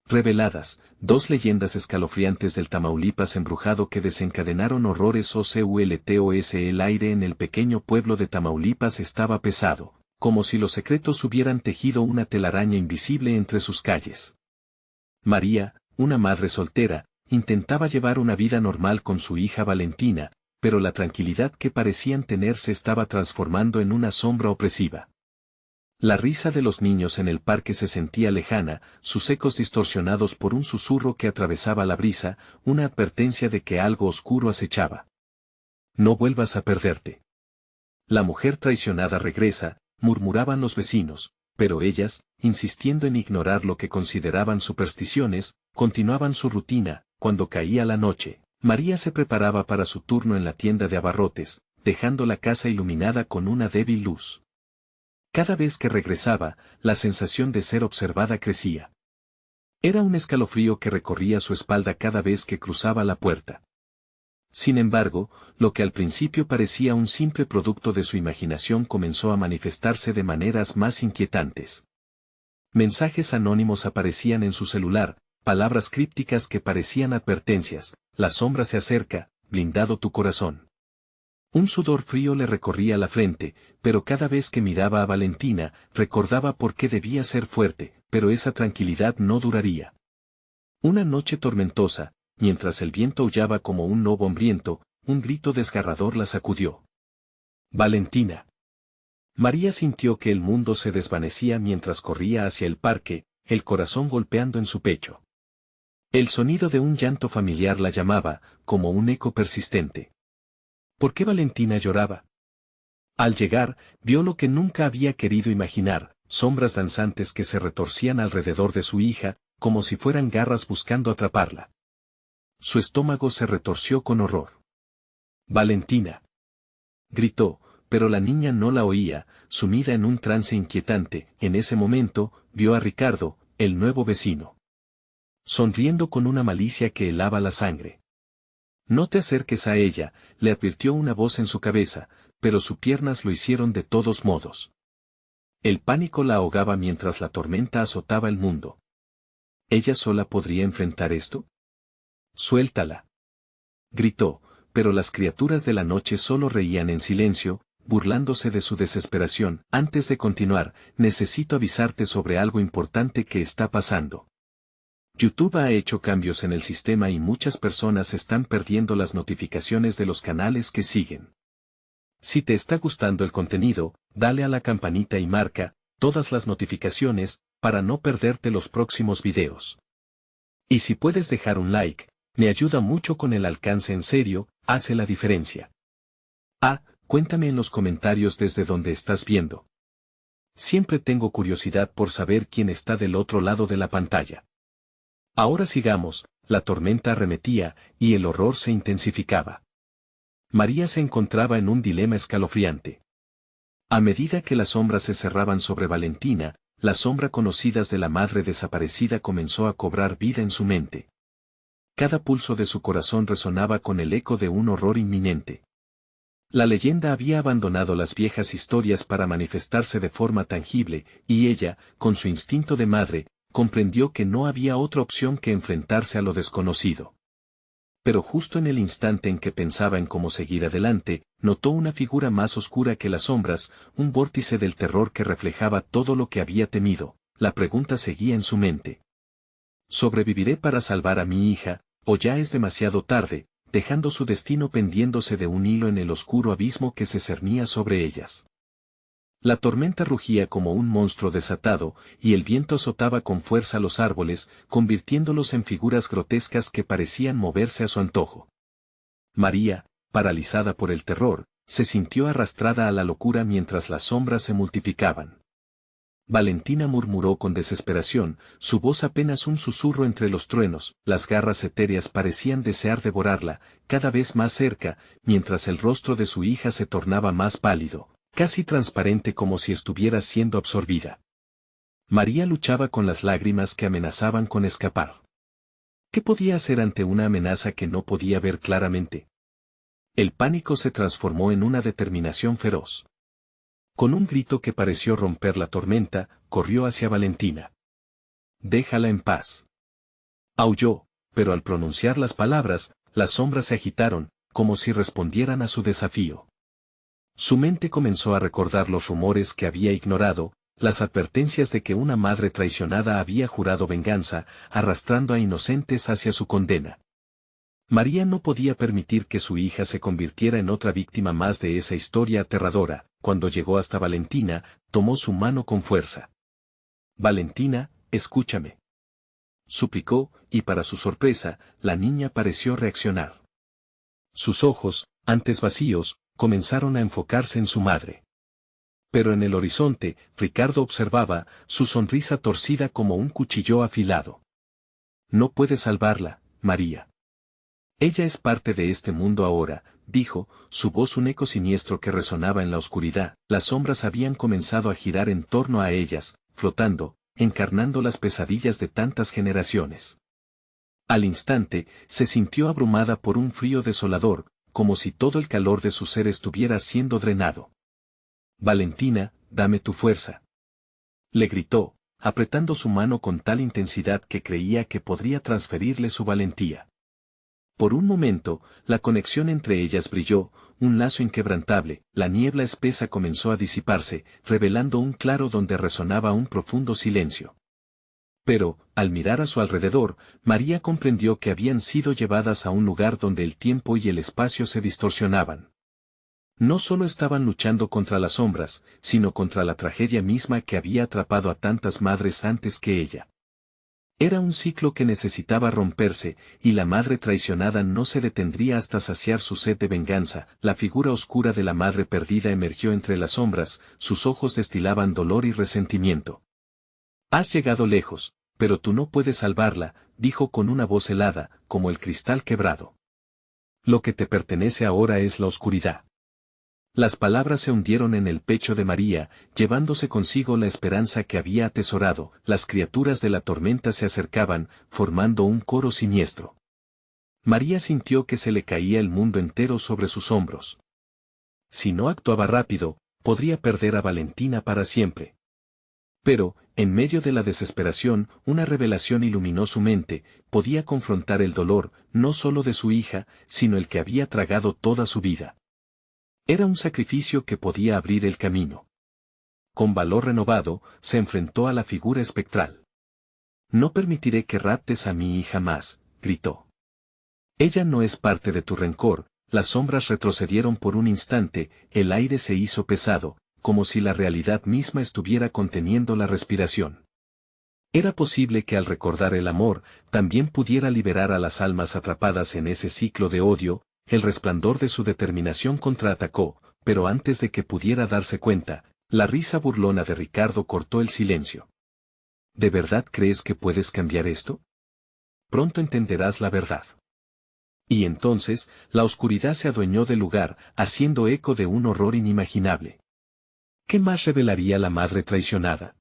Reveladas, dos leyendas escalofriantes del Tamaulipas embrujado que desencadenaron horrores ocultos. El aire en el pequeño pueblo de Tamaulipas estaba pesado, como si los secretos hubieran tejido una telaraña invisible entre sus calles. María, una madre soltera, intentaba llevar una vida normal con su hija Valentina, pero la tranquilidad que parecían tener se estaba transformando en una sombra opresiva. La risa de los niños en el parque se sentía lejana, sus ecos distorsionados por un susurro que atravesaba la brisa, una advertencia de que algo oscuro acechaba. No vuelvas a perderte. La mujer traicionada regresa, murmuraban los vecinos, pero ellas, insistiendo en ignorar lo que consideraban supersticiones, continuaban su rutina. Cuando caía la noche, María se preparaba para su turno en la tienda de abarrotes, dejando la casa iluminada con una débil luz. Cada vez que regresaba, la sensación de ser observada crecía. Era un escalofrío que recorría su espalda cada vez que cruzaba la puerta. Sin embargo, lo que al principio parecía un simple producto de su imaginación comenzó a manifestarse de maneras más inquietantes. Mensajes anónimos aparecían en su celular, palabras crípticas que parecían advertencias: la sombra se acerca, blindado tu corazón. Un sudor frío le recorría la frente, pero cada vez que miraba a Valentina, recordaba por qué debía ser fuerte, pero esa tranquilidad no duraría. Una noche tormentosa, mientras el viento aullaba como un lobo hambriento, un grito desgarrador la sacudió. Valentina. María sintió que el mundo se desvanecía mientras corría hacia el parque, el corazón golpeando en su pecho. El sonido de un llanto familiar la llamaba, como un eco persistente. ¿Por qué Valentina lloraba? Al llegar, vio lo que nunca había querido imaginar: sombras danzantes que se retorcían alrededor de su hija, como si fueran garras buscando atraparla. Su estómago se retorció con horror. Valentina. Gritó, pero la niña no la oía, sumida en un trance inquietante. En ese momento, vio a Ricardo, el nuevo vecino. Sonriendo con una malicia que helaba la sangre. No te acerques a ella, le advirtió una voz en su cabeza, pero sus piernas lo hicieron de todos modos. El pánico la ahogaba mientras la tormenta azotaba el mundo. ¿Ella sola podría enfrentar esto? Suéltala. Gritó, pero las criaturas de la noche solo reían en silencio, burlándose de su desesperación. Antes de continuar, necesito avisarte sobre algo importante que está pasando. YouTube ha hecho cambios en el sistema y muchas personas están perdiendo las notificaciones de los canales que siguen. Si te está gustando el contenido, dale a la campanita y marca todas las notificaciones para no perderte los próximos videos. Y si puedes dejar un like, me ayuda mucho con el alcance. En serio, hace la diferencia. Cuéntame en los comentarios desde donde estás viendo. Siempre tengo curiosidad por saber quién está del otro lado de la pantalla. Ahora sigamos. La tormenta arremetía, y el horror se intensificaba. María se encontraba en un dilema escalofriante. A medida que las sombras se cerraban sobre Valentina, la sombra conocida de la madre desaparecida comenzó a cobrar vida en su mente. Cada pulso de su corazón resonaba con el eco de un horror inminente. La leyenda había abandonado las viejas historias para manifestarse de forma tangible, y ella, con su instinto de madre, comprendió que no había otra opción que enfrentarse a lo desconocido. Pero justo en el instante en que pensaba en cómo seguir adelante, notó una figura más oscura que las sombras, un vórtice del terror que reflejaba todo lo que había temido. La pregunta seguía en su mente. ¿Sobreviviré para salvar a mi hija, o ya es demasiado tarde, dejando su destino pendiéndose de un hilo en el oscuro abismo que se cernía sobre ellas? La tormenta rugía como un monstruo desatado, y el viento azotaba con fuerza los árboles, convirtiéndolos en figuras grotescas que parecían moverse a su antojo. María, paralizada por el terror, se sintió arrastrada a la locura mientras las sombras se multiplicaban. Valentina murmuró con desesperación, su voz apenas un susurro entre los truenos. Las garras etéreas parecían desear devorarla, cada vez más cerca, mientras el rostro de su hija se tornaba más pálido, casi transparente, como si estuviera siendo absorbida. María luchaba con las lágrimas que amenazaban con escapar. ¿Qué podía hacer ante una amenaza que no podía ver claramente? El pánico se transformó en una determinación feroz. Con un grito que pareció romper la tormenta, corrió hacia Valentina. «Déjala en paz. Aulló, pero al pronunciar las palabras, las sombras se agitaron, como si respondieran a su desafío. Su mente comenzó a recordar los rumores que había ignorado, las advertencias de que una madre traicionada había jurado venganza, arrastrando a inocentes hacia su condena. María no podía permitir que su hija se convirtiera en otra víctima más de esa historia aterradora. Cuando llegó hasta Valentina, tomó su mano con fuerza. «Valentina, escúchame», suplicó, y para su sorpresa, la niña pareció reaccionar. Sus ojos, antes vacíos, comenzaron a enfocarse en su madre. Pero en el horizonte, Ricardo observaba, su sonrisa torcida como un cuchillo afilado. «No puedes salvarla, María. Ella es parte de este mundo ahora», dijo, su voz un eco siniestro que resonaba en la oscuridad. Las sombras habían comenzado a girar en torno a ellas, flotando, encarnando las pesadillas de tantas generaciones. Al instante, se sintió abrumada por un frío desolador, como si todo el calor de su ser estuviera siendo drenado. «Valentina, dame tu fuerza», le gritó, apretando su mano con tal intensidad que creía que podría transferirle su valentía. Por un momento, la conexión entre ellas brilló, un lazo inquebrantable. La niebla espesa comenzó a disiparse, revelando un claro donde resonaba un profundo silencio. Pero, al mirar a su alrededor, María comprendió que habían sido llevadas a un lugar donde el tiempo y el espacio se distorsionaban. No solo estaban luchando contra las sombras, sino contra la tragedia misma que había atrapado a tantas madres antes que ella. Era un ciclo que necesitaba romperse, y la madre traicionada no se detendría hasta saciar su sed de venganza. La figura oscura de la madre perdida emergió entre las sombras, sus ojos destilaban dolor y resentimiento. «Has llegado lejos, pero tú no puedes salvarla», dijo con una voz helada, como el cristal quebrado. «Lo que te pertenece ahora es la oscuridad». Las palabras se hundieron en el pecho de María, llevándose consigo la esperanza que había atesorado. Las criaturas de la tormenta se acercaban, formando un coro siniestro. María sintió que se le caía el mundo entero sobre sus hombros. Si no actuaba rápido, podría perder a Valentina para siempre. Pero, en medio de la desesperación, una revelación iluminó su mente. Podía confrontar el dolor, no solo de su hija, sino el que había tragado toda su vida. Era un sacrificio que podía abrir el camino. Con valor renovado, se enfrentó a la figura espectral. «No permitiré que raptes a mi hija más», gritó. «Ella no es parte de tu rencor». Las sombras retrocedieron por un instante, el aire se hizo pesado, como si la realidad misma estuviera conteniendo la respiración. Era posible que al recordar el amor, también pudiera liberar a las almas atrapadas en ese ciclo de odio. El resplandor de su determinación contraatacó, pero antes de que pudiera darse cuenta, la risa burlona de Ricardo cortó el silencio. «¿De verdad crees que puedes cambiar esto? Pronto entenderás la verdad». Y entonces, la oscuridad se adueñó del lugar, haciendo eco de un horror inimaginable. ¿Qué más revelaría la madre traicionada?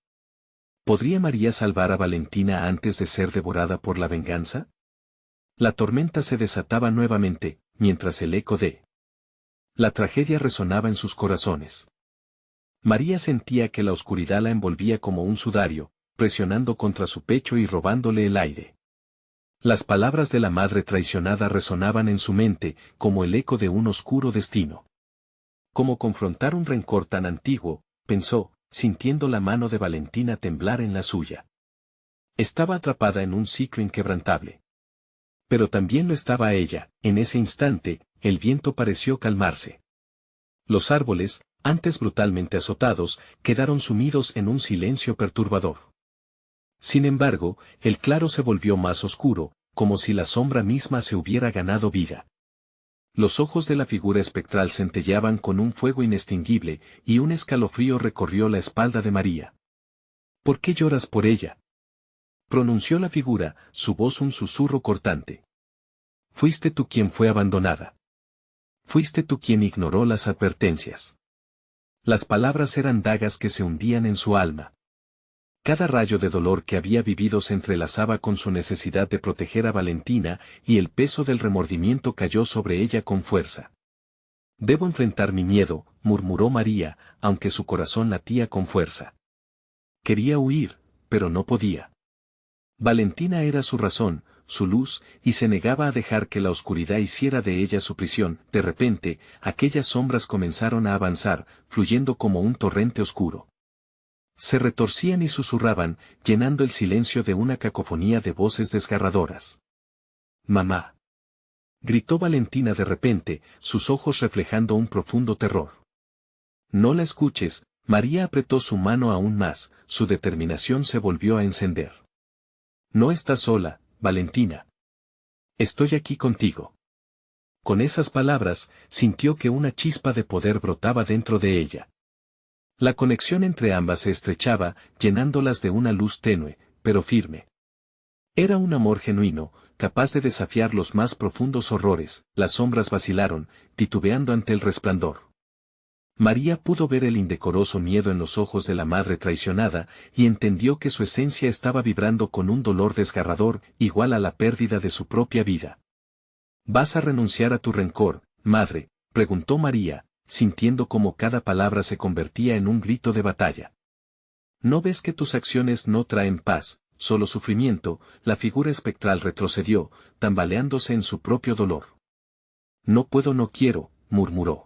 ¿Podría María salvar a Valentina antes de ser devorada por la venganza? La tormenta se desataba nuevamente, mientras el eco de la tragedia resonaba en sus corazones. María sentía que la oscuridad la envolvía como un sudario, presionando contra su pecho y robándole el aire. Las palabras de la madre traicionada resonaban en su mente, como el eco de un oscuro destino. ¿Cómo confrontar un rencor tan antiguo?, pensó, sintiendo la mano de Valentina temblar en la suya. Estaba atrapada en un ciclo inquebrantable. Pero también lo estaba ella. En ese instante, el viento pareció calmarse. Los árboles, antes brutalmente azotados, quedaron sumidos en un silencio perturbador. Sin embargo, el claro se volvió más oscuro, como si la sombra misma se hubiera ganado vida. Los ojos de la figura espectral centelleaban con un fuego inextinguible, y un escalofrío recorrió la espalda de María. «¿Por qué lloras por ella?», pronunció la figura, su voz un susurro cortante. «Fuiste tú quien fue abandonada. Fuiste tú quien ignoró las advertencias». Las palabras eran dagas que se hundían en su alma. Cada rayo de dolor que había vivido se entrelazaba con su necesidad de proteger a Valentina, y el peso del remordimiento cayó sobre ella con fuerza. «Debo enfrentar mi miedo», murmuró María, aunque su corazón latía con fuerza. Quería huir, pero no podía. Valentina era su razón, su luz, y se negaba a dejar que la oscuridad hiciera de ella su prisión. De repente, aquellas sombras comenzaron a avanzar, fluyendo como un torrente oscuro. Se retorcían y susurraban, llenando el silencio de una cacofonía de voces desgarradoras. «¡Mamá!», gritó Valentina de repente, sus ojos reflejando un profundo terror. «No la escuches». María apretó su mano aún más, su determinación se volvió a encender. «No estás sola, Valentina. Estoy aquí contigo». Con esas palabras, sintió que una chispa de poder brotaba dentro de ella. La conexión entre ambas se estrechaba, llenándolas de una luz tenue, pero firme. Era un amor genuino, capaz de desafiar los más profundos horrores. Las sombras vacilaron, titubeando ante el resplandor. María pudo ver el indecoroso miedo en los ojos de la madre traicionada, y entendió que su esencia estaba vibrando con un dolor desgarrador, igual a la pérdida de su propia vida. «¿Vas a renunciar a tu rencor, madre?», preguntó María, sintiendo como cada palabra se convertía en un grito de batalla. «¿No ves que tus acciones no traen paz, solo sufrimiento?». La figura espectral retrocedió, tambaleándose en su propio dolor. «No puedo, no quiero», murmuró.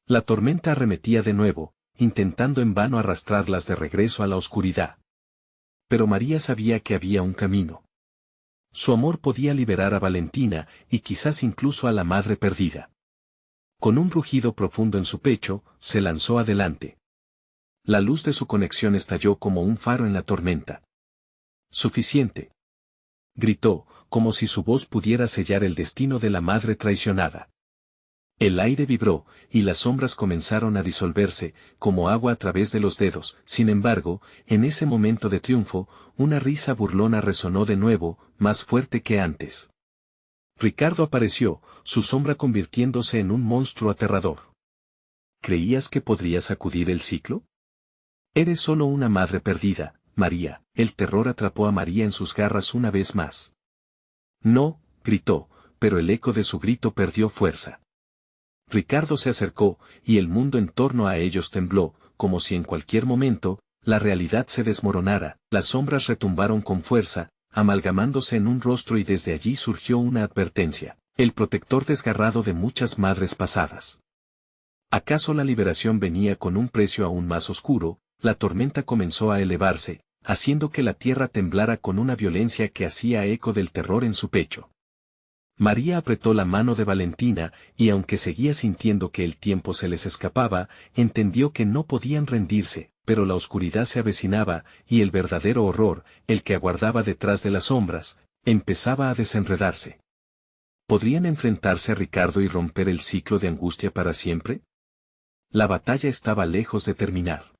La tormenta arremetía de nuevo, intentando en vano arrastrarlas de regreso a la oscuridad. Pero María sabía que había un camino. Su amor podía liberar a Valentina, y quizás incluso a la madre perdida. Con un rugido profundo en su pecho, se lanzó adelante. La luz de su conexión estalló como un faro en la tormenta. «Suficiente», gritó, como si su voz pudiera sellar el destino de la madre traicionada. El aire vibró, y las sombras comenzaron a disolverse, como agua a través de los dedos. Sin embargo, en ese momento de triunfo, una risa burlona resonó de nuevo, más fuerte que antes. Ricardo apareció, su sombra convirtiéndose en un monstruo aterrador. «¿Creías que podrías sacudir el ciclo? Eres solo una madre perdida, María». El terror atrapó a María en sus garras una vez más. «No», gritó, pero el eco de su grito perdió fuerza. Ricardo se acercó, y el mundo en torno a ellos tembló, como si en cualquier momento, la realidad se desmoronara. Las sombras retumbaron con fuerza, amalgamándose en un rostro, y desde allí surgió una advertencia: el protector desgarrado de muchas madres pasadas. ¿Acaso la liberación venía con un precio aún más oscuro? La tormenta comenzó a elevarse, haciendo que la tierra temblara con una violencia que hacía eco del terror en su pecho. María apretó la mano de Valentina, y aunque seguía sintiendo que el tiempo se les escapaba, entendió que no podían rendirse, pero la oscuridad se avecinaba, y el verdadero horror, el que aguardaba detrás de las sombras, empezaba a desenredarse. ¿Podrían enfrentarse a Ricardo y romper el ciclo de angustia para siempre? La batalla estaba lejos de terminar.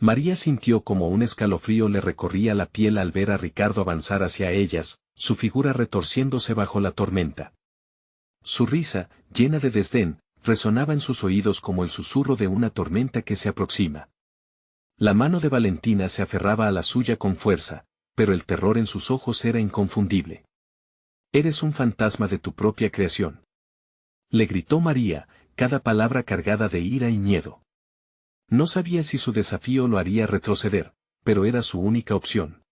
María sintió como un escalofrío le recorría la piel al ver a Ricardo avanzar hacia ellas, su figura retorciéndose bajo la tormenta. Su risa, llena de desdén, resonaba en sus oídos como el susurro de una tormenta que se aproxima. La mano de Valentina se aferraba a la suya con fuerza, pero el terror en sus ojos era inconfundible. «Eres un fantasma de tu propia creación», le gritó María, cada palabra cargada de ira y miedo. No sabía si su desafío lo haría retroceder, pero era su única opción.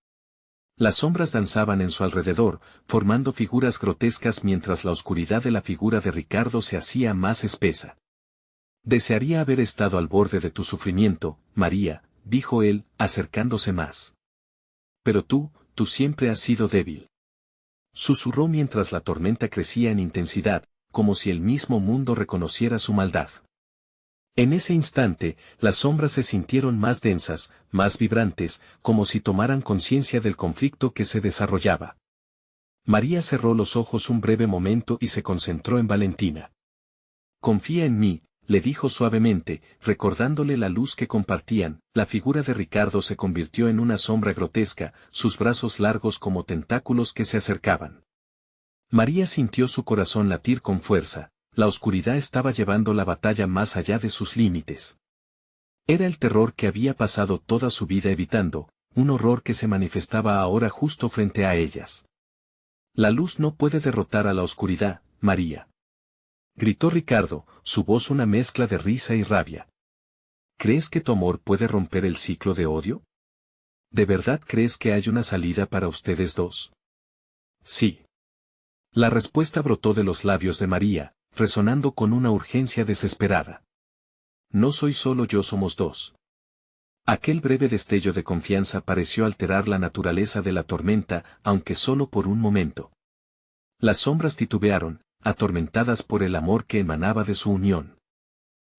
Las sombras danzaban en su alrededor, formando figuras grotescas mientras la oscuridad de la figura de Ricardo se hacía más espesa. «Desearía haber estado al borde de tu sufrimiento, María», dijo él, acercándose más. «Pero tú siempre has sido débil», susurró mientras la tormenta crecía en intensidad, como si el mismo mundo reconociera su maldad. En ese instante, las sombras se sintieron más densas, más vibrantes, como si tomaran conciencia del conflicto que se desarrollaba. María cerró los ojos un breve momento y se concentró en Valentina. «Confía en mí», le dijo suavemente, recordándole la luz que compartían. La figura de Ricardo se convirtió en una sombra grotesca, sus brazos largos como tentáculos que se acercaban. María sintió su corazón latir con fuerza. La oscuridad estaba llevando la batalla más allá de sus límites. Era el terror que había pasado toda su vida evitando, un horror que se manifestaba ahora justo frente a ellas. «La luz no puede derrotar a la oscuridad, María», gritó Ricardo, su voz una mezcla de risa y rabia. «¿Crees que tu amor puede romper el ciclo de odio? ¿De verdad crees que hay una salida para ustedes dos? Sí. La respuesta brotó de los labios de María, resonando con una urgencia desesperada. No soy solo yo, somos dos. Aquel breve destello de confianza pareció alterar la naturaleza de la tormenta, aunque solo por un momento. Las sombras titubearon, atormentadas por el amor que emanaba de su unión.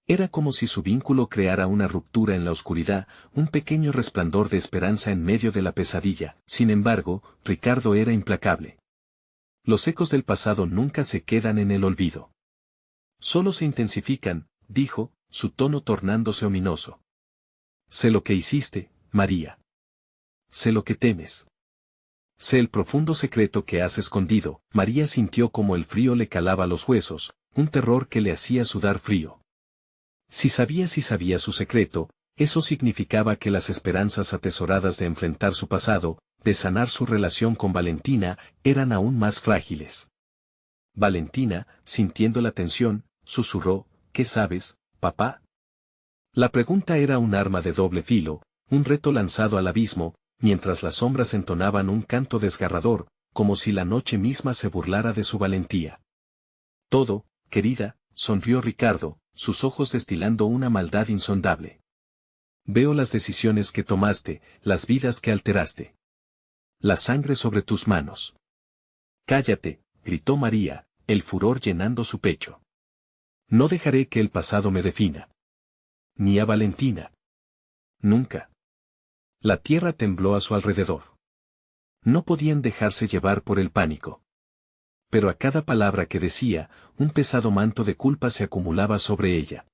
Era como si su vínculo creara una ruptura en la oscuridad, un pequeño resplandor de esperanza en medio de la pesadilla. Sin embargo, Ricardo era implacable. Los ecos del pasado nunca se quedan en el olvido. Solo se intensifican, dijo, su tono tornándose ominoso. Sé lo que hiciste, María. Sé lo que temes. Sé el profundo secreto que has escondido. María sintió como el frío le calaba los huesos, un terror que le hacía sudar frío. Si sabía su secreto, eso significaba que las esperanzas atesoradas de enfrentar su pasado, de sanar su relación con Valentina, eran aún más frágiles. Valentina, sintiendo la tensión, susurró, ¿qué sabes, papá? La pregunta era un arma de doble filo, un reto lanzado al abismo, mientras las sombras entonaban un canto desgarrador, como si la noche misma se burlara de su valentía. Todo, querida, sonrió Ricardo, sus ojos destilando una maldad insondable. Veo las decisiones que tomaste, las vidas que alteraste. La sangre sobre tus manos. Cállate, gritó María, el furor llenando su pecho. No dejaré que el pasado me defina. Ni a Valentina. Nunca. La tierra tembló a su alrededor. No podían dejarse llevar por el pánico. Pero a cada palabra que decía, un pesado manto de culpa se acumulaba sobre ella.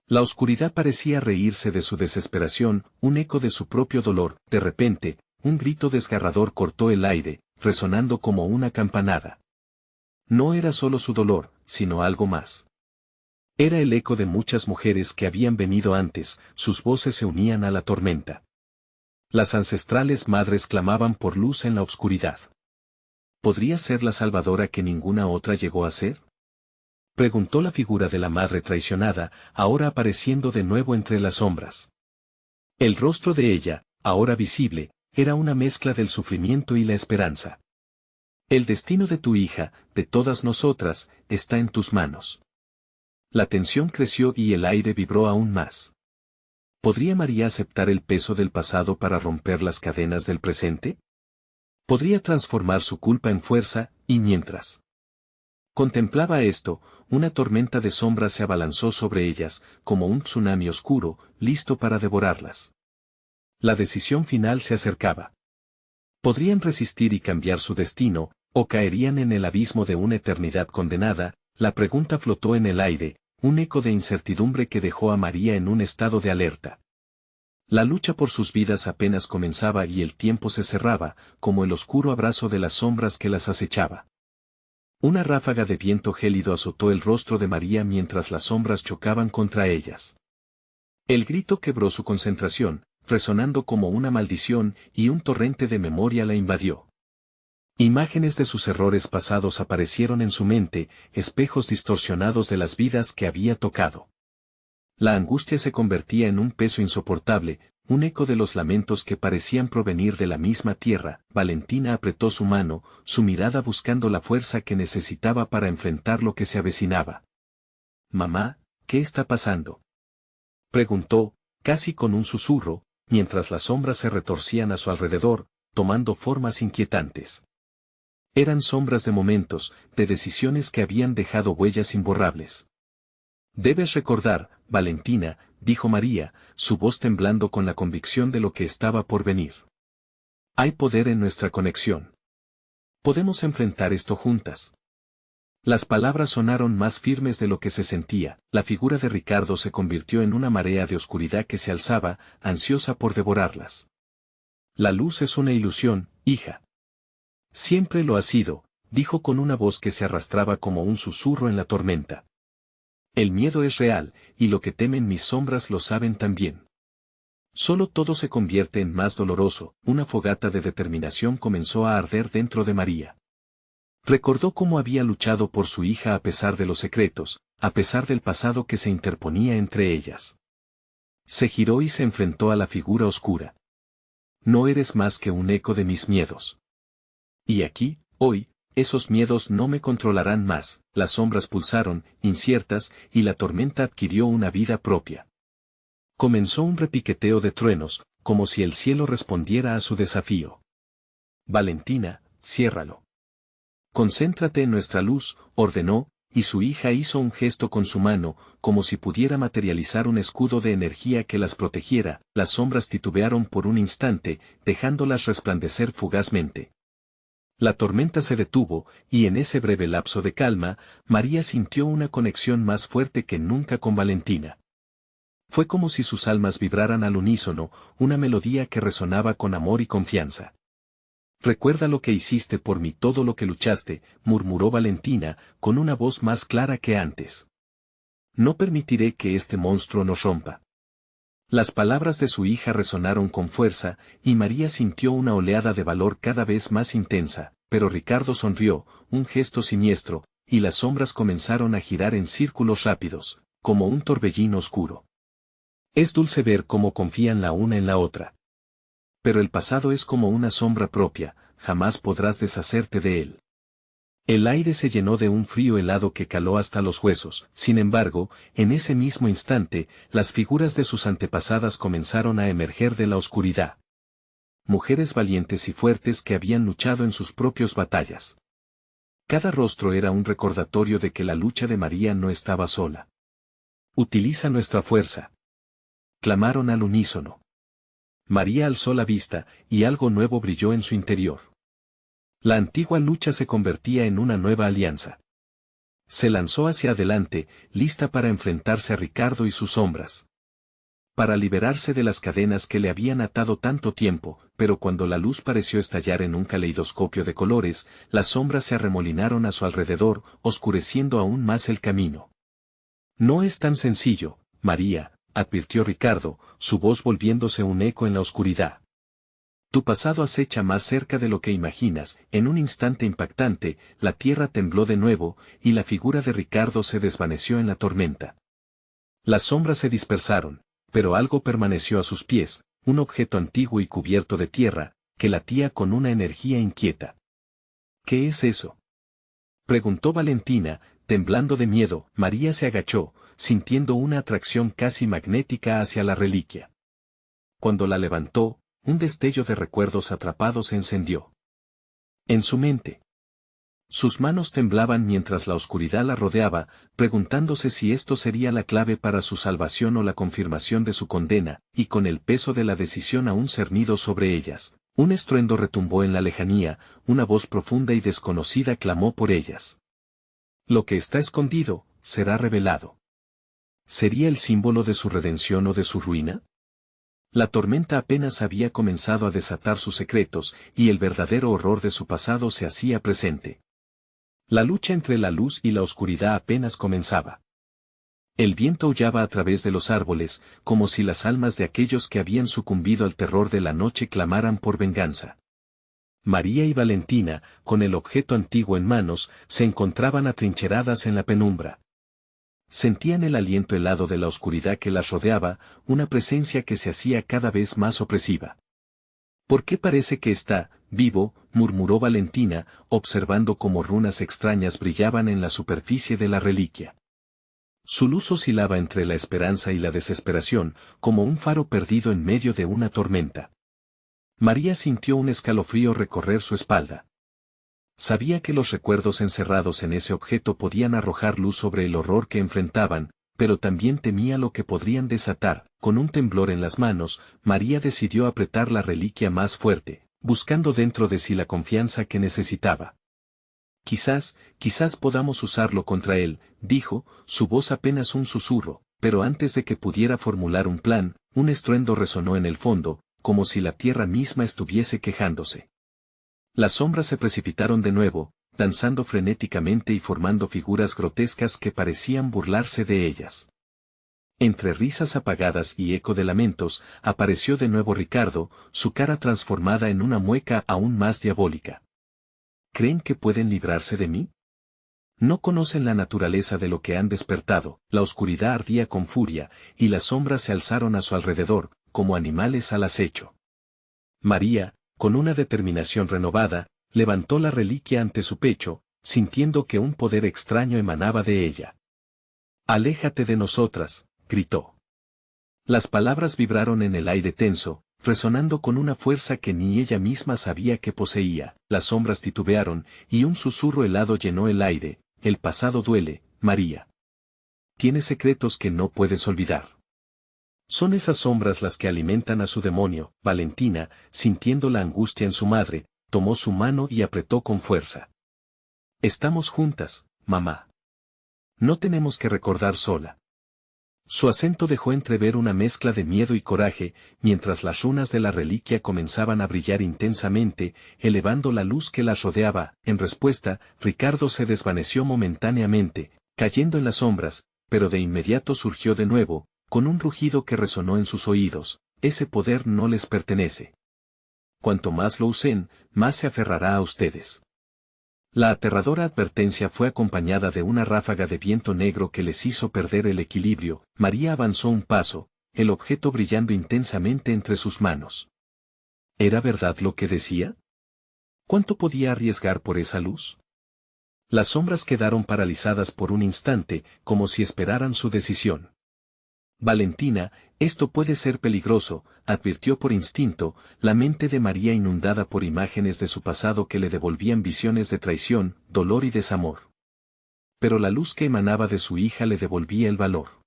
La oscuridad parecía reírse de su desesperación, un eco de su propio dolor. De repente, un grito desgarrador cortó el aire, resonando como una campanada. No era solo su dolor, sino algo más. Era el eco de muchas mujeres que habían venido antes, sus voces se unían a la tormenta. Las ancestrales madres clamaban por luz en la oscuridad. ¿Podría ser la salvadora que ninguna otra llegó a ser? Preguntó la figura de la madre traicionada, ahora apareciendo de nuevo entre las sombras. El rostro de ella, ahora visible, era una mezcla del sufrimiento y la esperanza. El destino de tu hija, de todas nosotras, está en tus manos. La tensión creció y el aire vibró aún más. ¿Podría María aceptar el peso del pasado para romper las cadenas del presente? Podría transformar su culpa en fuerza, y mientras contemplaba esto, una tormenta de sombras se abalanzó sobre ellas, como un tsunami oscuro, listo para devorarlas. La decisión final se acercaba. Podrían resistir y cambiar su destino, o caerían en el abismo de una eternidad condenada. La pregunta flotó en el aire, un eco de incertidumbre que dejó a María en un estado de alerta. La lucha por sus vidas apenas comenzaba y el tiempo se cerraba, como el oscuro abrazo de las sombras que las acechaba. Una ráfaga de viento gélido azotó el rostro de María mientras las sombras chocaban contra ellas. El grito quebró su concentración, resonando como una maldición, y un torrente de memoria la invadió. Imágenes de sus errores pasados aparecieron en su mente, espejos distorsionados de las vidas que había tocado. La angustia se convertía en un peso insoportable, un eco de los lamentos que parecían provenir de la misma tierra. Valentina apretó su mano, su mirada buscando la fuerza que necesitaba para enfrentar lo que se avecinaba. «Mamá, ¿qué está pasando?», preguntó, casi con un susurro, mientras las sombras se retorcían a su alrededor, tomando formas inquietantes. Eran sombras de momentos, de decisiones que habían dejado huellas imborrables. «Debes recordar, Valentina», dijo María, su voz temblando con la convicción de lo que estaba por venir. «Hay poder en nuestra conexión. Podemos enfrentar esto juntas». Las palabras sonaron más firmes de lo que se sentía. La figura de Ricardo se convirtió en una marea de oscuridad que se alzaba, ansiosa por devorarlas. «La luz es una ilusión, hija». «Siempre lo ha sido», dijo con una voz que se arrastraba como un susurro en la tormenta. «El miedo es real, y lo que temen mis sombras lo saben también». Solo todo se convierte en más doloroso. Una fogata de determinación comenzó a arder dentro de María. Recordó cómo había luchado por su hija a pesar de los secretos, a pesar del pasado que se interponía entre ellas. Se giró y se enfrentó a la figura oscura. «No eres más que un eco de mis miedos. Y aquí, Hoy, esos miedos no me controlarán más, las sombras pulsaron, inciertas, y la tormenta adquirió una vida propia. Comenzó un repiqueteo de truenos, como si el cielo respondiera a su desafío. Valentina, ciérralo. Concéntrate en nuestra luz, ordenó, y su hija hizo un gesto con su mano, como si pudiera materializar un escudo de energía que las protegiera. Las sombras titubearon por un instante, dejándolas resplandecer fugazmente. La tormenta se detuvo, y en ese breve lapso de calma, María sintió una conexión más fuerte que nunca con Valentina. Fue como si sus almas vibraran al unísono, una melodía que resonaba con amor y confianza. Recuerda lo que hiciste por mí, todo lo que luchaste, murmuró Valentina, con una voz más clara que antes. No permitiré que este monstruo nos rompa. Las palabras de su hija resonaron con fuerza, y María sintió una oleada de valor cada vez más intensa, pero Ricardo sonrió, un gesto siniestro, y las sombras comenzaron a girar en círculos rápidos, como un torbellino oscuro. Es dulce ver cómo confían la una en la otra. Pero el pasado es como una sombra propia, jamás podrás deshacerte de él. El aire se llenó de un frío helado que caló hasta los huesos. Sin embargo, en ese mismo instante, las figuras de sus antepasadas comenzaron a emerger de la oscuridad. Mujeres valientes y fuertes que habían luchado en sus propias batallas. Cada rostro era un recordatorio de que la lucha de María no estaba sola. Utiliza nuestra fuerza. Clamaron al unísono. María alzó la vista, y algo nuevo brilló en su interior. La antigua lucha se convertía en una nueva alianza. Se lanzó hacia adelante, lista para enfrentarse a Ricardo y sus sombras. Para liberarse de las cadenas que le habían atado tanto tiempo, pero cuando la luz pareció estallar en un caleidoscopio de colores, las sombras se arremolinaron a su alrededor, oscureciendo aún más el camino. No es tan sencillo, María, advirtió Ricardo, su voz volviéndose un eco en la oscuridad. Tu pasado acecha más cerca de lo que imaginas. En un instante impactante, la tierra tembló de nuevo, y la figura de Ricardo se desvaneció en la tormenta. Las sombras se dispersaron, pero algo permaneció a sus pies, un objeto antiguo y cubierto de tierra, que latía con una energía inquieta. ¿Qué es eso?, preguntó Valentina, temblando de miedo. María se agachó, sintiendo una atracción casi magnética hacia la reliquia. Cuando la levantó, un destello de recuerdos atrapados se encendió en su mente. Sus manos temblaban mientras la oscuridad la rodeaba, preguntándose si esto sería la clave para su salvación o la confirmación de su condena, y con el peso de la decisión aún cernido sobre ellas, un estruendo retumbó en la lejanía, una voz profunda y desconocida clamó por ellas. Lo que está escondido, será revelado. ¿Sería el símbolo de su redención o de su ruina? La tormenta apenas había comenzado a desatar sus secretos, y el verdadero horror de su pasado se hacía presente. La lucha entre la luz y la oscuridad apenas comenzaba. El viento aullaba a través de los árboles, como si las almas de aquellos que habían sucumbido al terror de la noche clamaran por venganza. María y Valentina, con el objeto antiguo en manos, se encontraban atrincheradas en la penumbra. Sentían el aliento helado de la oscuridad que las rodeaba, una presencia que se hacía cada vez más opresiva. ¿Por qué parece que está vivo?, murmuró Valentina, observando cómo runas extrañas brillaban en la superficie de la reliquia. Su luz oscilaba entre la esperanza y la desesperación, como un faro perdido en medio de una tormenta. María sintió un escalofrío recorrer su espalda. Sabía que los recuerdos encerrados en ese objeto podían arrojar luz sobre el horror que enfrentaban, pero también temía lo que podrían desatar. Con un temblor en las manos, María decidió apretar la reliquia más fuerte, buscando dentro de sí la confianza que necesitaba. Quizás podamos usarlo contra él, dijo, su voz apenas un susurro, pero antes de que pudiera formular un plan, un estruendo resonó en el fondo, como si la tierra misma estuviese quejándose. Las sombras se precipitaron de nuevo, danzando frenéticamente y formando figuras grotescas que parecían burlarse de ellas. Entre risas apagadas y eco de lamentos, apareció de nuevo Ricardo, su cara transformada en una mueca aún más diabólica. ¿Creen que pueden librarse de mí? No conocen la naturaleza de lo que han despertado. La oscuridad ardía con furia, y las sombras se alzaron a su alrededor, como animales al acecho. María, con una determinación renovada, levantó la reliquia ante su pecho, sintiendo que un poder extraño emanaba de ella. «Aléjate de nosotras», gritó. Las palabras vibraron en el aire tenso, resonando con una fuerza que ni ella misma sabía que poseía. Las sombras titubearon, y un susurro helado llenó el aire. «El pasado duele, María. Tienes secretos que no puedes olvidar». Son esas sombras las que alimentan a su demonio. Valentina, sintiendo la angustia en su madre, tomó su mano y apretó con fuerza. «Estamos juntas, mamá. No tenemos que recordar sola». Su acento dejó entrever una mezcla de miedo y coraje, mientras las runas de la reliquia comenzaban a brillar intensamente, elevando la luz que las rodeaba. En respuesta, Ricardo se desvaneció momentáneamente, cayendo en las sombras, pero de inmediato surgió de nuevo, con un rugido que resonó en sus oídos: «Ese poder no les pertenece. Cuanto más lo usen, más se aferrará a ustedes». La aterradora advertencia fue acompañada de una ráfaga de viento negro que les hizo perder el equilibrio. María avanzó un paso, el objeto brillando intensamente entre sus manos. ¿Era verdad lo que decía? ¿Cuánto podía arriesgar por esa luz? Las sombras quedaron paralizadas por un instante, como si esperaran su decisión. «Valentina, esto puede ser peligroso», advirtió por instinto, la mente de María inundada por imágenes de su pasado que le devolvían visiones de traición, dolor y desamor. Pero la luz que emanaba de su hija le devolvía el valor.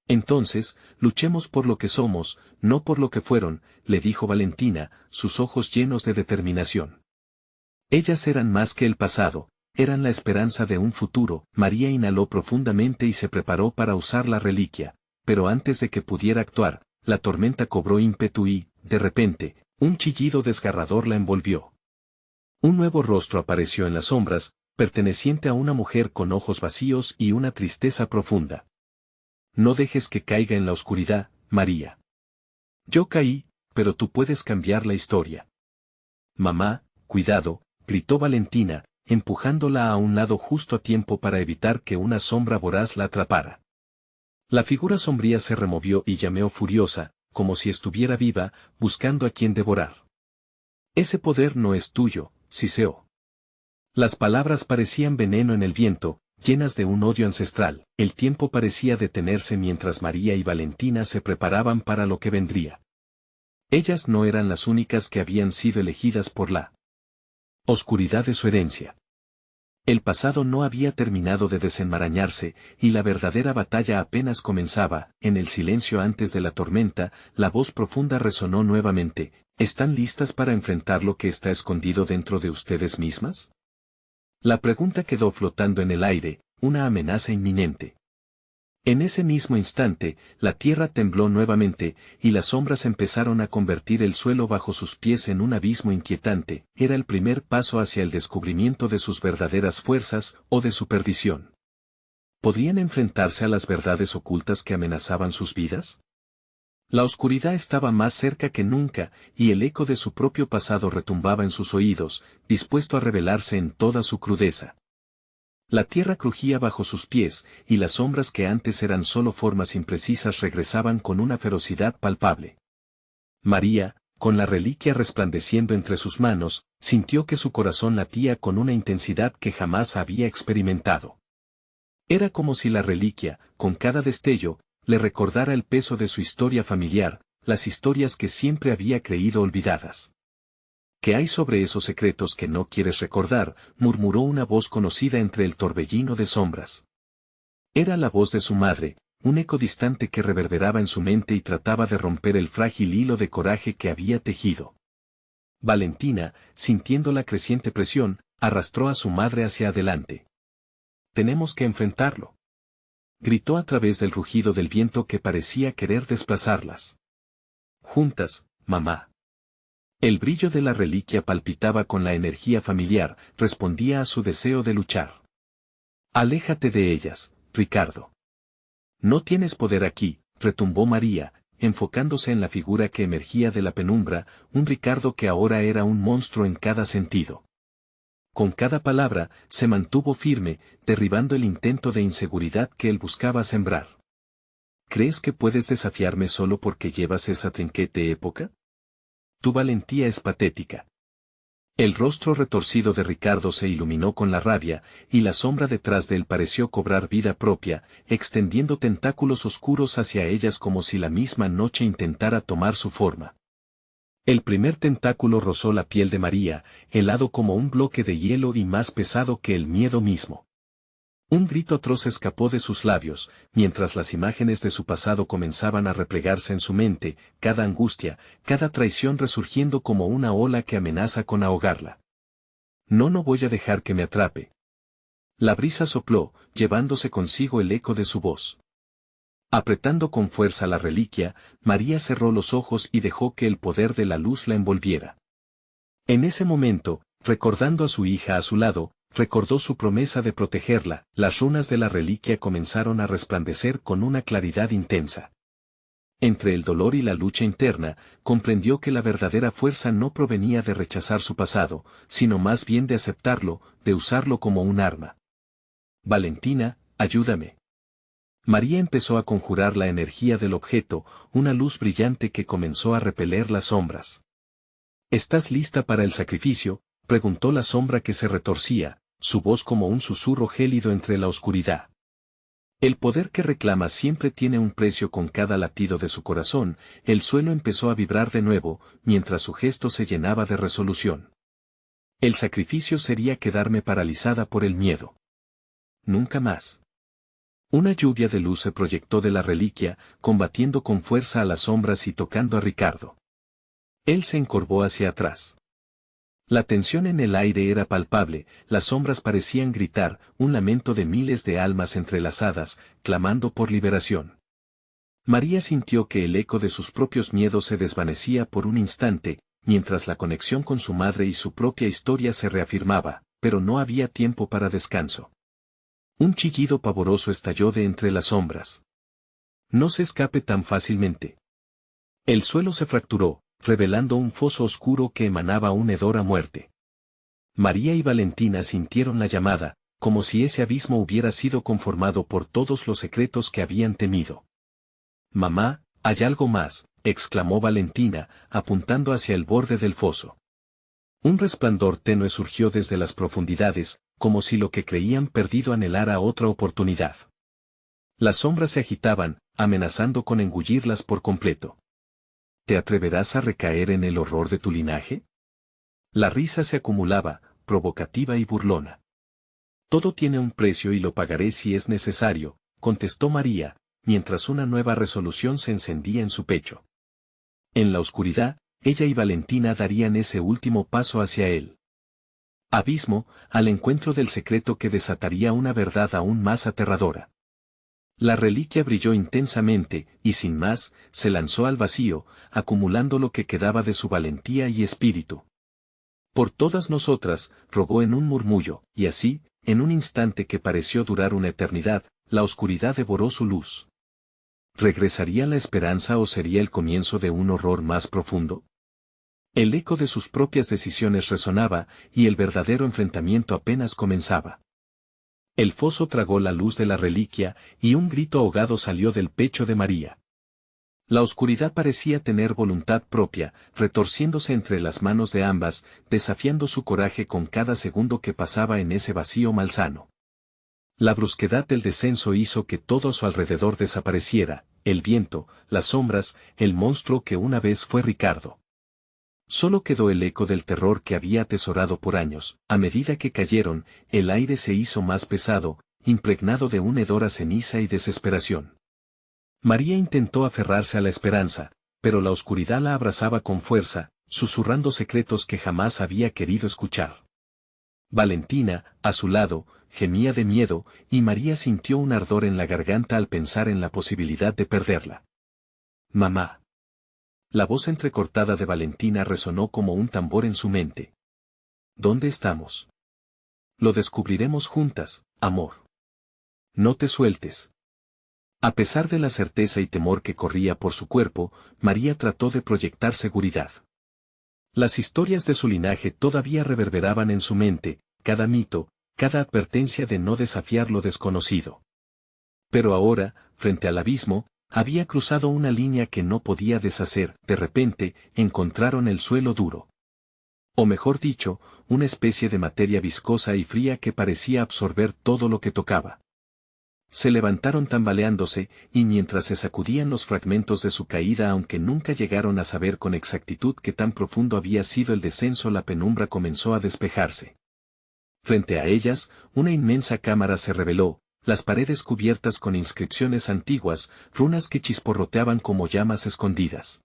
«Entonces, luchemos por lo que somos, no por lo que fueron», le dijo Valentina, sus ojos llenos de determinación. Ellas eran más que el pasado, eran la esperanza de un futuro. María inhaló profundamente y se preparó para usar la reliquia. Pero antes de que pudiera actuar, la tormenta cobró ímpetu y, de repente, un chillido desgarrador la envolvió. Un nuevo rostro apareció en las sombras, perteneciente a una mujer con ojos vacíos y una tristeza profunda. «No dejes que caiga en la oscuridad, María. Yo caí, pero tú puedes cambiar la historia». «Mamá, cuidado», gritó Valentina, empujándola a un lado justo a tiempo para evitar que una sombra voraz la atrapara. La figura sombría se removió y llameó furiosa, como si estuviera viva, buscando a quien devorar. «Ese poder no es tuyo, Siseo». Las palabras parecían veneno en el viento, llenas de un odio ancestral. El tiempo parecía detenerse mientras María y Valentina se preparaban para lo que vendría. Ellas no eran las únicas que habían sido elegidas por la oscuridad de su herencia. El pasado no había terminado de desenmarañarse, y la verdadera batalla apenas comenzaba. En el silencio antes de la tormenta, la voz profunda resonó nuevamente: «¿Están listas para enfrentar lo que está escondido dentro de ustedes mismas?». La pregunta quedó flotando en el aire, una amenaza inminente. En ese mismo instante, la tierra tembló nuevamente, y las sombras empezaron a convertir el suelo bajo sus pies en un abismo inquietante. Era el primer paso hacia el descubrimiento de sus verdaderas fuerzas, o de su perdición. ¿Podrían enfrentarse a las verdades ocultas que amenazaban sus vidas? La oscuridad estaba más cerca que nunca, y el eco de su propio pasado retumbaba en sus oídos, dispuesto a revelarse en toda su crudeza. La tierra crujía bajo sus pies, y las sombras que antes eran solo formas imprecisas regresaban con una ferocidad palpable. María, con la reliquia resplandeciendo entre sus manos, sintió que su corazón latía con una intensidad que jamás había experimentado. Era como si la reliquia, con cada destello, le recordara el peso de su historia familiar, las historias que siempre había creído olvidadas. «¿Qué hay sobre esos secretos que no quieres recordar?», murmuró una voz conocida entre el torbellino de sombras. Era la voz de su madre, un eco distante que reverberaba en su mente y trataba de romper el frágil hilo de coraje que había tejido. Valentina, sintiendo la creciente presión, arrastró a su madre hacia adelante. «Tenemos que enfrentarlo», gritó a través del rugido del viento que parecía querer desplazarlas. «Juntas, mamá». El brillo de la reliquia palpitaba con la energía familiar, respondía a su deseo de luchar. «Aléjate de ellas, Ricardo. No tienes poder aquí», retumbó María, enfocándose en la figura que emergía de la penumbra, un Ricardo que ahora era un monstruo en cada sentido. Con cada palabra, se mantuvo firme, derribando el intento de inseguridad que él buscaba sembrar. «¿Crees que puedes desafiarme solo porque llevas esa trinquete época? Tu valentía es patética. El rostro retorcido de Ricardo se iluminó con la rabia, y la sombra detrás de él pareció cobrar vida propia, extendiendo tentáculos oscuros hacia ellas como si la misma noche intentara tomar su forma. El primer tentáculo rozó la piel de María, helado como un bloque de hielo y más pesado que el miedo mismo. Un grito atroz escapó de sus labios, mientras las imágenes de su pasado comenzaban a replegarse en su mente, cada angustia, cada traición resurgiendo como una ola que amenaza con ahogarla. No voy a dejar que me atrape. La brisa sopló, llevándose consigo el eco de su voz. Apretando con fuerza la reliquia, María cerró los ojos y dejó que el poder de la luz la envolviera. En ese momento, recordando a su hija a su lado, recordó su promesa de protegerla, las runas de la reliquia comenzaron a resplandecer con una claridad intensa. Entre el dolor y la lucha interna, comprendió que la verdadera fuerza no provenía de rechazar su pasado, sino más bien de aceptarlo, de usarlo como un arma. Valentina, ayúdame. María empezó a conjurar la energía del objeto, una luz brillante que comenzó a repeler las sombras. ¿Estás lista para el sacrificio?, preguntó la sombra que se retorcía, su voz como un susurro gélido entre la oscuridad. El poder que reclama siempre tiene un precio. Con cada latido de su corazón, el suelo empezó a vibrar de nuevo, mientras su gesto se llenaba de resolución. El sacrificio sería quedarme paralizada por el miedo. Nunca más. Una lluvia de luz se proyectó de la reliquia, combatiendo con fuerza a las sombras y tocando a Ricardo. Él se encorvó hacia atrás. La tensión en el aire era palpable, las sombras parecían gritar, un lamento de miles de almas entrelazadas, clamando por liberación. María sintió que el eco de sus propios miedos se desvanecía por un instante, mientras la conexión con su madre y su propia historia se reafirmaba, pero no había tiempo para descanso. Un chillido pavoroso estalló de entre las sombras. No se escape tan fácilmente. El suelo se fracturó, revelando un foso oscuro que emanaba un hedor a muerte. María y Valentina sintieron la llamada, como si ese abismo hubiera sido conformado por todos los secretos que habían temido. «Mamá, hay algo más», exclamó Valentina, apuntando hacia el borde del foso. Un resplandor tenue surgió desde las profundidades, como si lo que creían perdido anhelara otra oportunidad. Las sombras se agitaban, amenazando con engullirlas por completo. ¿Te atreverás a recaer en el horror de tu linaje? La risa se acumulaba, provocativa y burlona. Todo tiene un precio y lo pagaré si es necesario, contestó María, mientras una nueva resolución se encendía en su pecho. En la oscuridad, ella y Valentina darían ese último paso hacia él. Abismo, al encuentro del secreto que desataría una verdad aún más aterradora. La reliquia brilló intensamente, y sin más, se lanzó al vacío, acumulando lo que quedaba de su valentía y espíritu. Por todas nosotras, rogó en un murmullo, y así, en un instante que pareció durar una eternidad, la oscuridad devoró su luz. ¿Regresaría la esperanza o sería el comienzo de un horror más profundo? El eco de sus propias decisiones resonaba, y el verdadero enfrentamiento apenas comenzaba. El foso tragó la luz de la reliquia, y un grito ahogado salió del pecho de María. La oscuridad parecía tener voluntad propia, retorciéndose entre las manos de ambas, desafiando su coraje con cada segundo que pasaba en ese vacío malsano. La brusquedad del descenso hizo que todo a su alrededor desapareciera, el viento, las sombras, el monstruo que una vez fue Ricardo. Solo quedó el eco del terror que había atesorado por años. A medida que cayeron, el aire se hizo más pesado, impregnado de un hedor a ceniza y desesperación. María intentó aferrarse a la esperanza, pero la oscuridad la abrazaba con fuerza, susurrando secretos que jamás había querido escuchar. Valentina, a su lado, gemía de miedo, y María sintió un ardor en la garganta al pensar en la posibilidad de perderla. «Mamá». La voz entrecortada de Valentina resonó como un tambor en su mente. ¿Dónde estamos? Lo descubriremos juntas, amor. No te sueltes. A pesar de la certeza y temor que corría por su cuerpo, María trató de proyectar seguridad. Las historias de su linaje todavía reverberaban en su mente, cada mito, cada advertencia de no desafiar lo desconocido. Pero ahora, frente al abismo, había cruzado una línea que no podía deshacer. De repente, encontraron el suelo duro. O mejor dicho, una especie de materia viscosa y fría que parecía absorber todo lo que tocaba. Se levantaron tambaleándose, y mientras se sacudían los fragmentos de su caída, aunque nunca llegaron a saber con exactitud qué tan profundo había sido el descenso, la penumbra comenzó a despejarse. Frente a ellas, una inmensa cámara se reveló, las paredes cubiertas con inscripciones antiguas, runas que chisporroteaban como llamas escondidas.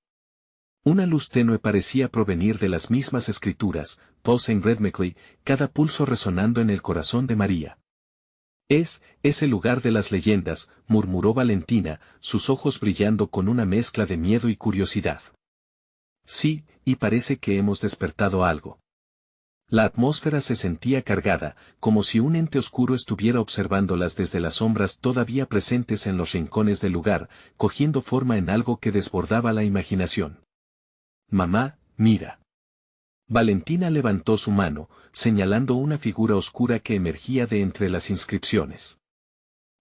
Una luz tenue parecía provenir de las mismas escrituras, Pulse en Redmeckley, cada pulso resonando en el corazón de María. Es el lugar de las leyendas, murmuró Valentina, sus ojos brillando con una mezcla de miedo y curiosidad. Sí, y parece que hemos despertado algo. La atmósfera se sentía cargada, como si un ente oscuro estuviera observándolas desde las sombras todavía presentes en los rincones del lugar, cogiendo forma en algo que desbordaba la imaginación. Mamá, mira. Valentina levantó su mano, señalando una figura oscura que emergía de entre las inscripciones.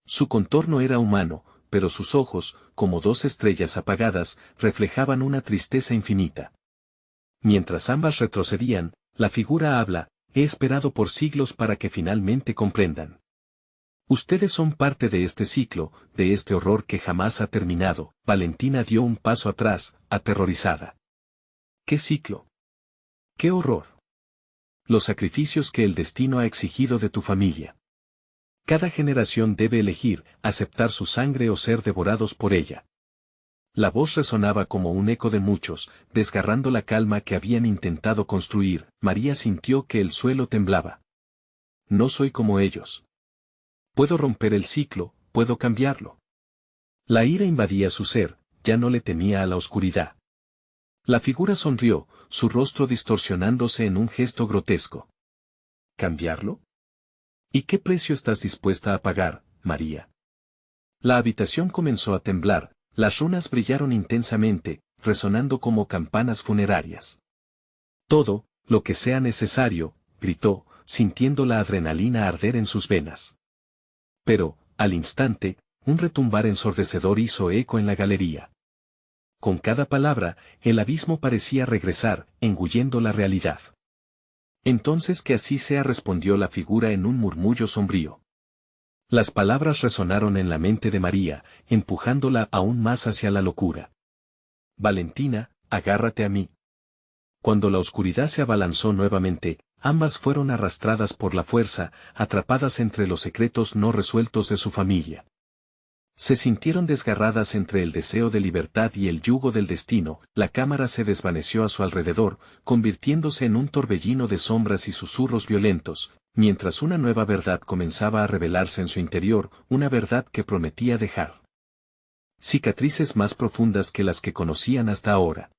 Su contorno era humano, pero sus ojos, como dos estrellas apagadas, reflejaban una tristeza infinita. Mientras ambas retrocedían, la figura habla: he esperado por siglos para que finalmente comprendan. Ustedes son parte de este ciclo, de este horror que jamás ha terminado. Valentina dio un paso atrás, aterrorizada. ¿Qué ciclo? ¡Qué horror! Los sacrificios que el destino ha exigido de tu familia. Cada generación debe elegir, aceptar su sangre o ser devorados por ella. La voz resonaba como un eco de muchos, desgarrando la calma que habían intentado construir. María sintió que el suelo temblaba. No soy como ellos. Puedo romper el ciclo, puedo cambiarlo. La ira invadía su ser, ya no le temía a la oscuridad. La figura sonrió, su rostro distorsionándose en un gesto grotesco. ¿Cambiarlo? ¿Y qué precio estás dispuesta a pagar, María? La habitación comenzó a temblar, las runas brillaron intensamente, resonando como campanas funerarias. Todo, lo que sea necesario, gritó, sintiendo la adrenalina arder en sus venas. Pero, al instante, un retumbar ensordecedor hizo eco en la galería. Con cada palabra, el abismo parecía regresar, engullendo la realidad. Entonces que así sea, respondió la figura en un murmullo sombrío. Las palabras resonaron en la mente de María, empujándola aún más hacia la locura. Valentina, agárrate a mí. Cuando la oscuridad se abalanzó nuevamente, ambas fueron arrastradas por la fuerza, atrapadas entre los secretos no resueltos de su familia. Se sintieron desgarradas entre el deseo de libertad y el yugo del destino. La cámara se desvaneció a su alrededor, convirtiéndose en un torbellino de sombras y susurros violentos, mientras una nueva verdad comenzaba a revelarse en su interior, una verdad que prometía dejar cicatrices más profundas que las que conocían hasta ahora.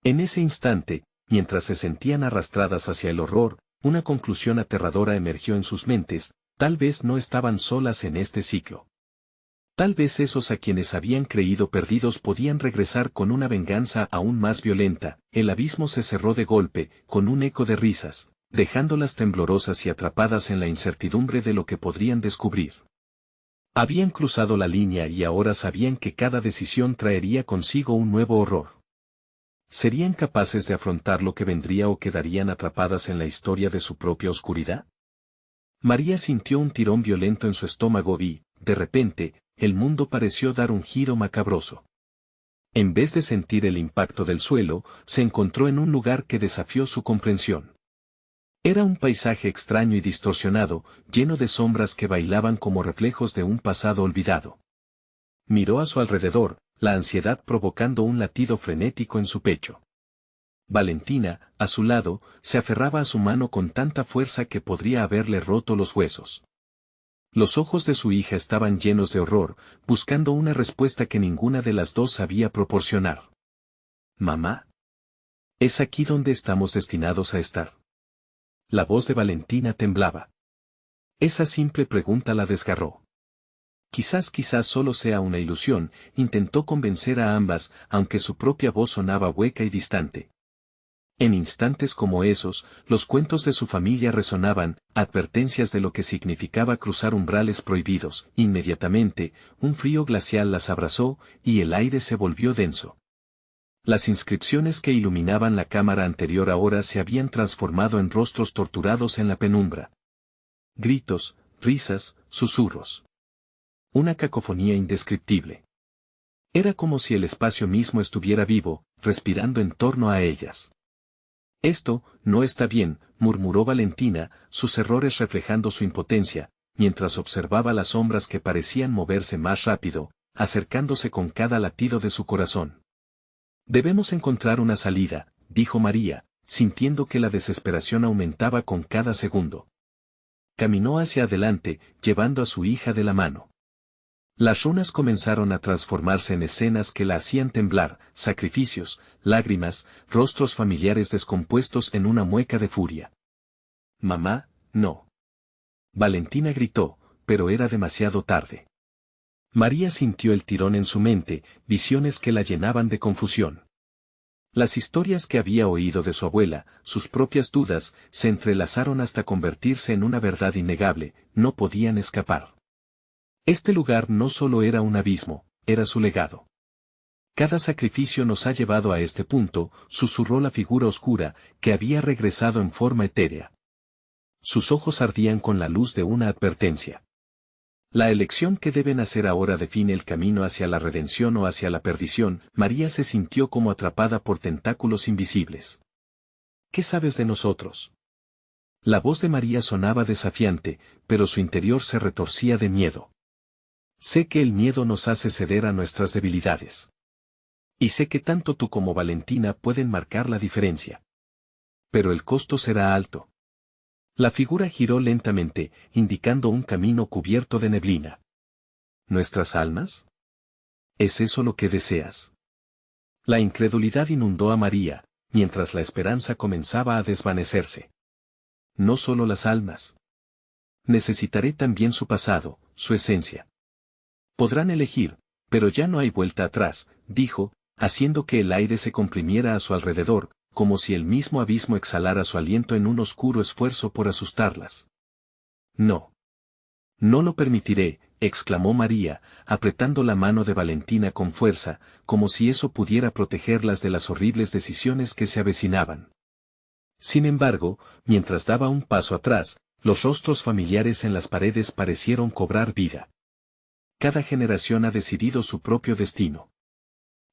En ese instante, mientras se sentían arrastradas hacia el horror, una conclusión aterradora emergió en sus mentes: tal vez no estaban solas en este ciclo. Tal vez esos a quienes habían creído perdidos podían regresar con una venganza aún más violenta. El abismo se cerró de golpe, con un eco de risas, dejándolas temblorosas y atrapadas en la incertidumbre de lo que podrían descubrir. Habían cruzado la línea y ahora sabían que cada decisión traería consigo un nuevo horror. ¿Serían capaces de afrontar lo que vendría o quedarían atrapadas en la historia de su propia oscuridad? María sintió un tirón violento en su estómago y, de repente, el mundo pareció dar un giro macabroso. En vez de sentir el impacto del suelo, se encontró en un lugar que desafió su comprensión. Era un paisaje extraño y distorsionado, lleno de sombras que bailaban como reflejos de un pasado olvidado. Miró a su alrededor, la ansiedad provocando un latido frenético en su pecho. Valentina, a su lado, se aferraba a su mano con tanta fuerza que podría haberle roto los huesos. Los ojos de su hija estaban llenos de horror, buscando una respuesta que ninguna de las dos sabía proporcionar. ¿Mamá? ¿Es aquí donde estamos destinados a estar? La voz de Valentina temblaba. Esa simple pregunta la desgarró. Quizás solo sea una ilusión, intentó convencer a ambas, aunque su propia voz sonaba hueca y distante. En instantes como esos, los cuentos de su familia resonaban, advertencias de lo que significaba cruzar umbrales prohibidos. Inmediatamente, un frío glacial las abrazó, y el aire se volvió denso. Las inscripciones que iluminaban la cámara anterior ahora se habían transformado en rostros torturados en la penumbra. Gritos, risas, susurros. Una cacofonía indescriptible. Era como si el espacio mismo estuviera vivo, respirando en torno a ellas. Esto, no está bien, murmuró Valentina, sus errores reflejando su impotencia, mientras observaba las sombras que parecían moverse más rápido, acercándose con cada latido de su corazón. Debemos encontrar una salida, dijo María, sintiendo que la desesperación aumentaba con cada segundo. Caminó hacia adelante, llevando a su hija de la mano. Las runas comenzaron a transformarse en escenas que la hacían temblar, sacrificios, lágrimas, rostros familiares descompuestos en una mueca de furia. Mamá, no. Valentina gritó, pero era demasiado tarde. María sintió el tirón en su mente, visiones que la llenaban de confusión. Las historias que había oído de su abuela, sus propias dudas, se entrelazaron hasta convertirse en una verdad innegable, no podían escapar. Este lugar no solo era un abismo, era su legado. Cada sacrificio nos ha llevado a este punto, susurró la figura oscura, que había regresado en forma etérea. Sus ojos ardían con la luz de una advertencia. La elección que deben hacer ahora define el camino hacia la redención o hacia la perdición. María se sintió como atrapada por tentáculos invisibles. ¿Qué sabes de nosotros? La voz de María sonaba desafiante, pero su interior se retorcía de miedo. Sé que el miedo nos hace ceder a nuestras debilidades. Y sé que tanto tú como Valentina pueden marcar la diferencia. Pero el costo será alto. La figura giró lentamente, indicando un camino cubierto de neblina. ¿Nuestras almas? ¿Es eso lo que deseas? La incredulidad inundó a María, mientras la esperanza comenzaba a desvanecerse. No solo las almas. Necesitaré también su pasado, su esencia. Podrán elegir, pero ya no hay vuelta atrás, dijo, haciendo que el aire se comprimiera a su alrededor, como si el mismo abismo exhalara su aliento en un oscuro esfuerzo por asustarlas. No. No lo permitiré, exclamó María, apretando la mano de Valentina con fuerza, como si eso pudiera protegerlas de las horribles decisiones que se avecinaban. Sin embargo, mientras daba un paso atrás, los rostros familiares en las paredes parecieron cobrar vida. Cada generación ha decidido su propio destino.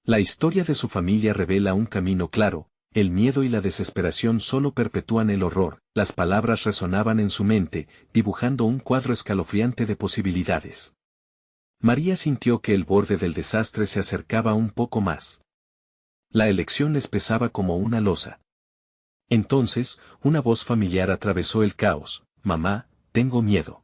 La historia de su familia revela un camino claro. El miedo y la desesperación solo perpetúan el horror. Las palabras resonaban en su mente, dibujando un cuadro escalofriante de posibilidades. María sintió que el borde del desastre se acercaba un poco más. La elección les pesaba como una losa. Entonces, una voz familiar atravesó el caos. Mamá, tengo miedo.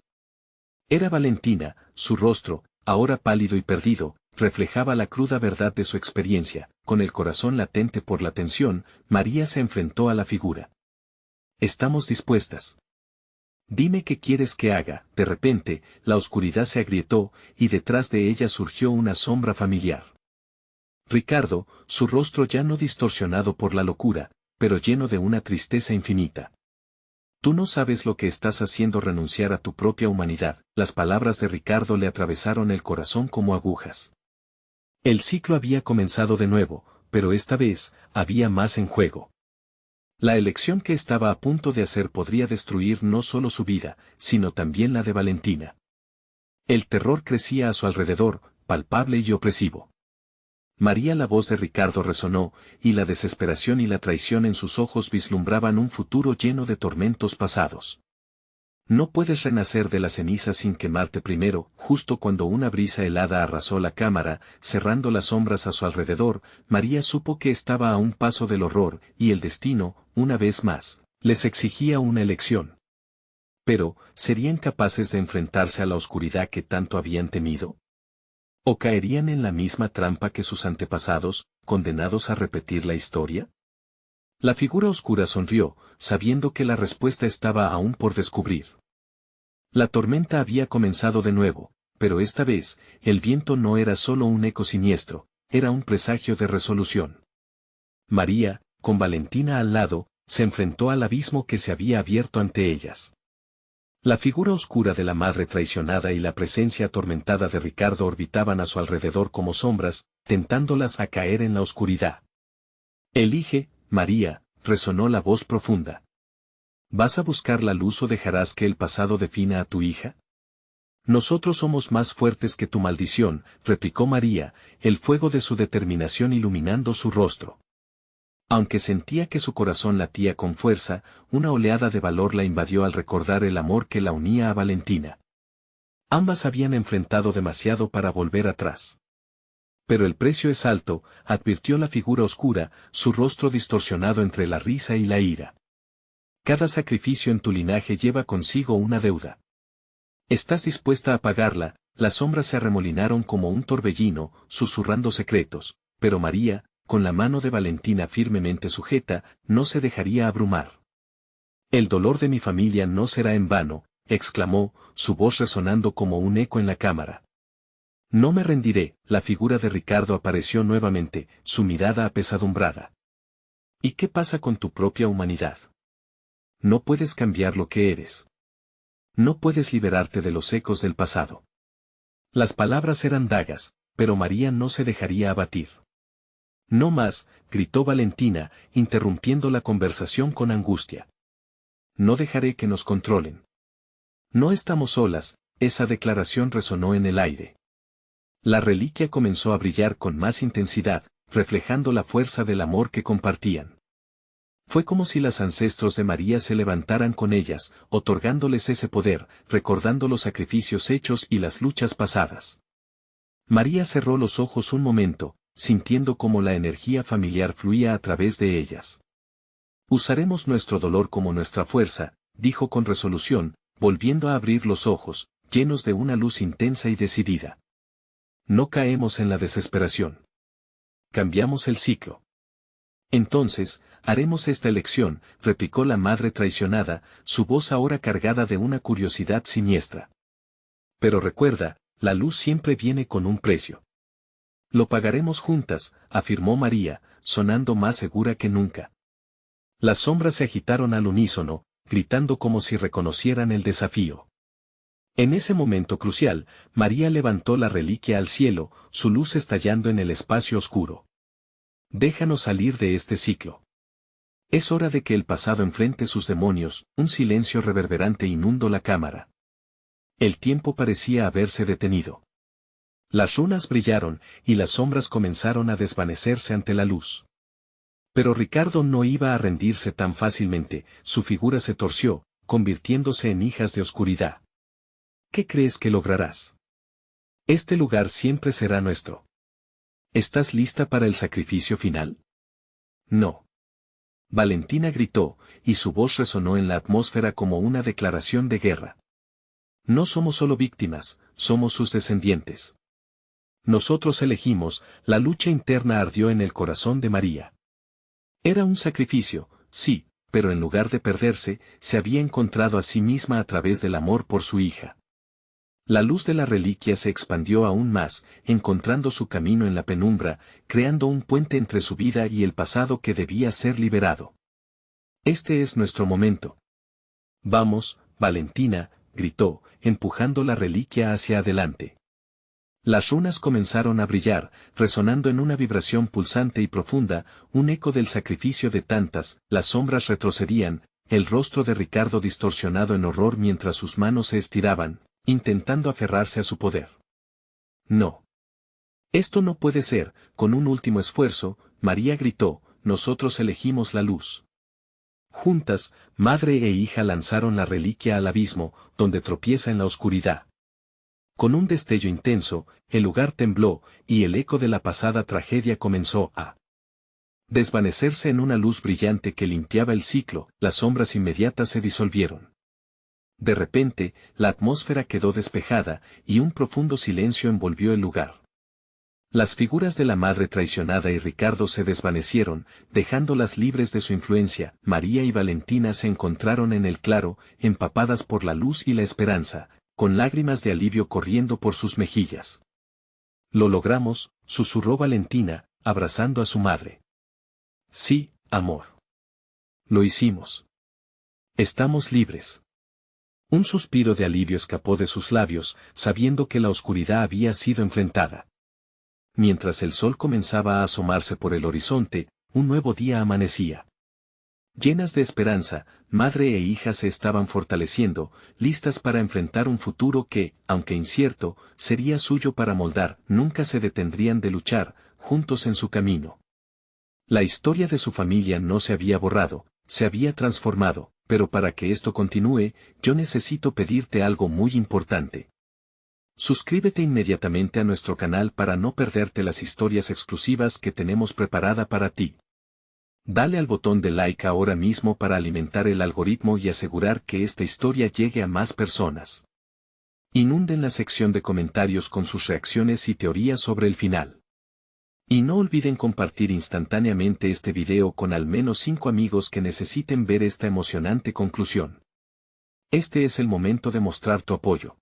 Era Valentina, su rostro, ahora pálido y perdido, reflejaba la cruda verdad de su experiencia. Con el corazón latente por la tensión, María se enfrentó a la figura. Estamos dispuestas. Dime qué quieres que haga. De repente, la oscuridad se agrietó, y detrás de ella surgió una sombra familiar. Ricardo, su rostro ya no distorsionado por la locura, pero lleno de una tristeza infinita. Tú no sabes lo que estás haciendo, renunciar a tu propia humanidad. Las palabras de Ricardo le atravesaron el corazón como agujas. El ciclo había comenzado de nuevo, pero esta vez, había más en juego. La elección que estaba a punto de hacer podría destruir no solo su vida, sino también la de Valentina. El terror crecía a su alrededor, palpable y opresivo. María, la voz de Ricardo resonó, y la desesperación y la traición en sus ojos vislumbraban un futuro lleno de tormentos pasados. No puedes renacer de la ceniza sin quemarte primero. Justo cuando una brisa helada arrasó la cámara, cerrando las sombras a su alrededor, María supo que estaba a un paso del horror, y el destino, una vez más, les exigía una elección. Pero, ¿serían capaces de enfrentarse a la oscuridad que tanto habían temido? ¿O caerían en la misma trampa que sus antepasados, condenados a repetir la historia? La figura oscura sonrió, sabiendo que la respuesta estaba aún por descubrir. La tormenta había comenzado de nuevo, pero esta vez, el viento no era solo un eco siniestro, era un presagio de resolución. María, con Valentina al lado, se enfrentó al abismo que se había abierto ante ellas. La figura oscura de la madre traicionada y la presencia atormentada de Ricardo orbitaban a su alrededor como sombras, tentándolas a caer en la oscuridad. Elige, María, resonó la voz profunda. ¿Vas a buscar la luz o dejarás que el pasado defina a tu hija? Nosotros somos más fuertes que tu maldición, replicó María, el fuego de su determinación iluminando su rostro. Aunque sentía que su corazón latía con fuerza, una oleada de valor la invadió al recordar el amor que la unía a Valentina. Ambas habían enfrentado demasiado para volver atrás. Pero el precio es alto, advirtió la figura oscura, su rostro distorsionado entre la risa y la ira. Cada sacrificio en tu linaje lleva consigo una deuda. ¿Estás dispuesta a pagarla? Las sombras se arremolinaron como un torbellino, susurrando secretos, pero María, con la mano de Valentina firmemente sujeta, no se dejaría abrumar. El dolor de mi familia no será en vano, exclamó, su voz resonando como un eco en la cámara. No me rendiré, la figura de Ricardo apareció nuevamente, su mirada apesadumbrada. ¿Y qué pasa con tu propia humanidad? No puedes cambiar lo que eres. No puedes liberarte de los ecos del pasado. Las palabras eran dagas, pero María no se dejaría abatir. No más, gritó Valentina, interrumpiendo la conversación con angustia. No dejaré que nos controlen. No estamos solas, esa declaración resonó en el aire. La reliquia comenzó a brillar con más intensidad, reflejando la fuerza del amor que compartían. Fue como si los ancestros de María se levantaran con ellas, otorgándoles ese poder, recordando los sacrificios hechos y las luchas pasadas. María cerró los ojos un momento, sintiendo cómo la energía familiar fluía a través de ellas. Usaremos nuestro dolor como nuestra fuerza, dijo con resolución, volviendo a abrir los ojos, llenos de una luz intensa y decidida. No caemos en la desesperación. Cambiamos el ciclo. Entonces, haremos esta elección, replicó la madre traicionada, su voz ahora cargada de una curiosidad siniestra. Pero recuerda, la luz siempre viene con un precio. Lo pagaremos juntas, afirmó María, sonando más segura que nunca. Las sombras se agitaron al unísono, gritando como si reconocieran el desafío. En ese momento crucial, María levantó la reliquia al cielo, su luz estallando en el espacio oscuro. Déjanos salir de este ciclo. Es hora de que el pasado enfrente sus demonios, un silencio reverberante inundó la cámara. El tiempo parecía haberse detenido. Las runas brillaron, y las sombras comenzaron a desvanecerse ante la luz. Pero Ricardo no iba a rendirse tan fácilmente, su figura se torció, convirtiéndose en hijas de oscuridad. ¿Qué crees que lograrás? Este lugar siempre será nuestro. ¿Estás lista para el sacrificio final? No. Valentina gritó, y su voz resonó en la atmósfera como una declaración de guerra. No somos solo víctimas, somos sus descendientes. Nosotros elegimos, la lucha interna ardió en el corazón de María. Era un sacrificio, sí, pero en lugar de perderse, se había encontrado a sí misma a través del amor por su hija. La luz de la reliquia se expandió aún más, encontrando su camino en la penumbra, creando un puente entre su vida y el pasado que debía ser liberado. Este es nuestro momento. Vamos, Valentina, gritó, empujando la reliquia hacia adelante. Las runas comenzaron a brillar, resonando en una vibración pulsante y profunda, un eco del sacrificio de tantas, las sombras retrocedían, el rostro de Ricardo distorsionado en horror mientras sus manos se estiraban, intentando aferrarse a su poder. No. Esto no puede ser, con un último esfuerzo, María gritó, nosotros elegimos la luz. Juntas, madre e hija lanzaron la reliquia al abismo, donde tropieza en la oscuridad. Con un destello intenso, el lugar tembló, y el eco de la pasada tragedia comenzó a desvanecerse en una luz brillante que limpiaba el ciclo, las sombras inmediatas se disolvieron. De repente, la atmósfera quedó despejada, y un profundo silencio envolvió el lugar. Las figuras de la madre traicionada y Ricardo se desvanecieron, dejándolas libres de su influencia. María y Valentina se encontraron en el claro, empapadas por la luz y la esperanza, con lágrimas de alivio corriendo por sus mejillas. Lo logramos, susurró Valentina, abrazando a su madre. Sí, amor. Lo hicimos. Estamos libres. Un suspiro de alivio escapó de sus labios, sabiendo que la oscuridad había sido enfrentada. Mientras el sol comenzaba a asomarse por el horizonte, un nuevo día amanecía. Llenas de esperanza, madre e hija se estaban fortaleciendo, listas para enfrentar un futuro que, aunque incierto, sería suyo para moldar. Nunca se detendrían de luchar, juntos en su camino. La historia de su familia no se había borrado, se había transformado, pero para que esto continúe, yo necesito pedirte algo muy importante. Suscríbete inmediatamente a nuestro canal para no perderte las historias exclusivas que tenemos preparada para ti. Dale al botón de like ahora mismo para alimentar el algoritmo y asegurar que esta historia llegue a más personas. Inunden la sección de comentarios con sus reacciones y teorías sobre el final. Y no olviden compartir instantáneamente este video con al menos 5 amigos que necesiten ver esta emocionante conclusión. Este es el momento de mostrar tu apoyo.